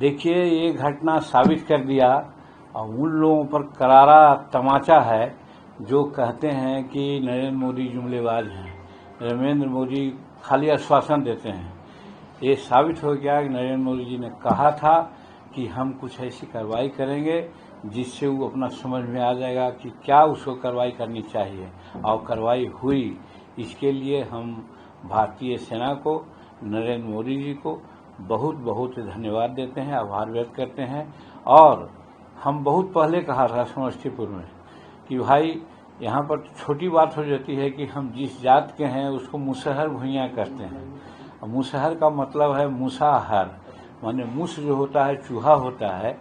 देखिए, ये घटना साबित कर दिया और उन लोगों पर करारा तमाचा है जो कहते हैं कि नरेंद्र मोदी जुमलेबाज हैं, नरेंद्र मोदी खाली आश्वासन देते हैं। ये साबित हो गया कि नरेंद्र मोदी जी ने कहा था कि हम कुछ ऐसी कार्रवाई करेंगे जिससे वो अपना समझ में आ जाएगा कि क्या उसको कार्रवाई करनी चाहिए, और कार्रवाई हुई। इसके लिए हम भारतीय सेना को, नरेंद्र मोदी जी को बहुत बहुत धन्यवाद देते हैं, आभार व्यक्त करते हैं। और हम बहुत पहले कहा था समस्तीपुर में कि भाई यहाँ पर छोटी बात हो जाती है कि हम जिस जात के हैं उसको मुसहर भुइयाँ कहते हैं। मुसहर का मतलब है मूसाहर, माने मूस जो होता है चूहा होता है,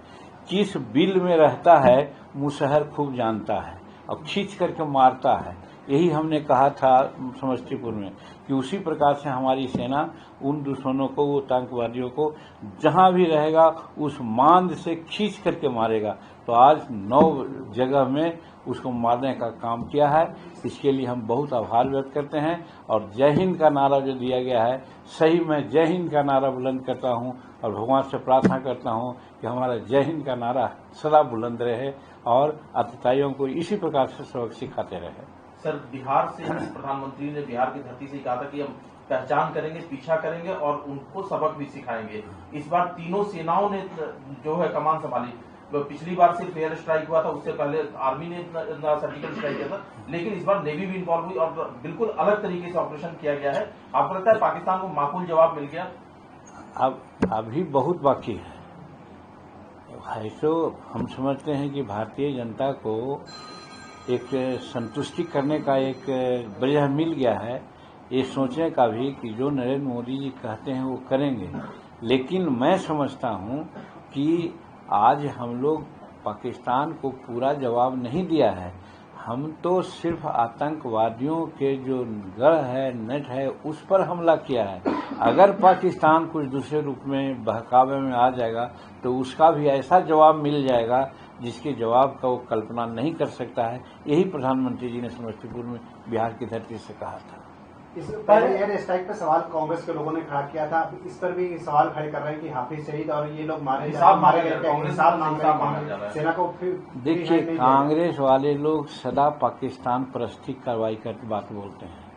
किस बिल में रहता है मुसहर खूब जानता है और खींच करके मारता है। यही हमने कहा था समस्तीपुर में कि उसी प्रकार से हमारी सेना उन दुश्मनों को, वो आतंकवादियों को जहां भी रहेगा उस मांद से खींच करके मारेगा। तो आज 9 जगह में उसको मारने का काम किया है। इसके लिए हम बहुत आभार व्यक्त करते हैं। और जय हिंद का नारा जो दिया गया है, सही मैं जय हिंद का नारा बुलंद करता हूं और भगवान से प्रार्थना करता हूं कि हमारा जय हिंद का नारा सदा बुलंद रहे और अतिताइयों को इसी प्रकार से सबक सिखाते रहे। सर, बिहार से प्रधानमंत्री ने बिहार की धरती से कहा था कि हम पहचान करेंगे, पीछा करेंगे और उनको सबक भी सिखाएंगे। इस बार तीनों सेनाओं ने जो है कमान संभाली। पिछली बार सिर्फ एयर स्ट्राइक हुआ था, उससे पहले आर्मी ने सर्जिकल स्ट्राइक किया था, लेकिन इस बार नेवी भी इन्वॉल्व हुई और बिल्कुल अलग तरीके से ऑपरेशन किया गया है। आपको लगता है पाकिस्तान को माकूल जवाब मिल गया? अब अभी बहुत बाकी है। तो हम समझते हैं कि भारतीय जनता को एक संतुष्टि करने का एक वजह मिल गया है, ये सोचने का भी कि जो नरेंद्र मोदी जी कहते हैं वो करेंगे। लेकिन मैं समझता हूँ कि आज हम लोग पाकिस्तान को पूरा जवाब नहीं दिया है। हम तो सिर्फ आतंकवादियों के जो गढ़ है, नेट है, उस पर हमला किया है। अगर पाकिस्तान कुछ दूसरे रूप में बहकावे में आ जाएगा तो उसका भी ऐसा जवाब मिल जाएगा जिसके जवाब का वो कल्पना नहीं कर सकता है। यही प्रधानमंत्री जी ने समस्तीपुर में बिहार की धरती से कहा था। इस पहले एयर स्ट्राइक पर सवाल कांग्रेस के लोगों ने खड़ा किया था, इस पर भी सवाल खड़े कर रहे हैं कि हाफिज शहीद और ये लोग मारे सेना को। फिर देखिए, कांग्रेस वाले लोग सदा पाकिस्तान परस्ती कार्रवाई करके बात बोलते हैं।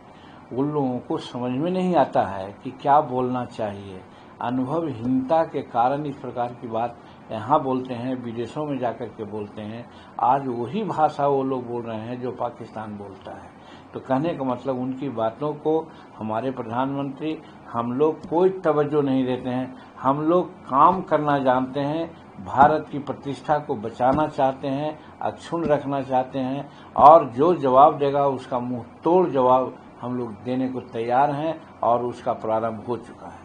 उन लोगों को समझ में नहीं आता है कि क्या बोलना चाहिए। अनुभवहीनता के कारण इस प्रकार की बात यहाँ बोलते हैं, विदेशों में जाकर के बोलते हैं। आज वही भाषा वो लोग बोल रहे हैं जो पाकिस्तान बोलता है। तो कहने का मतलब उनकी बातों को हमारे प्रधानमंत्री, हम लोग कोई तवज्जो नहीं देते हैं। हम लोग काम करना जानते हैं, भारत की प्रतिष्ठा को बचाना चाहते हैं, अक्षुण्ण रखना चाहते हैं, और जो जवाब देगा उसका मुंह तोड़ जवाब हम लोग देने को तैयार हैं और उसका प्रारंभ हो चुका है।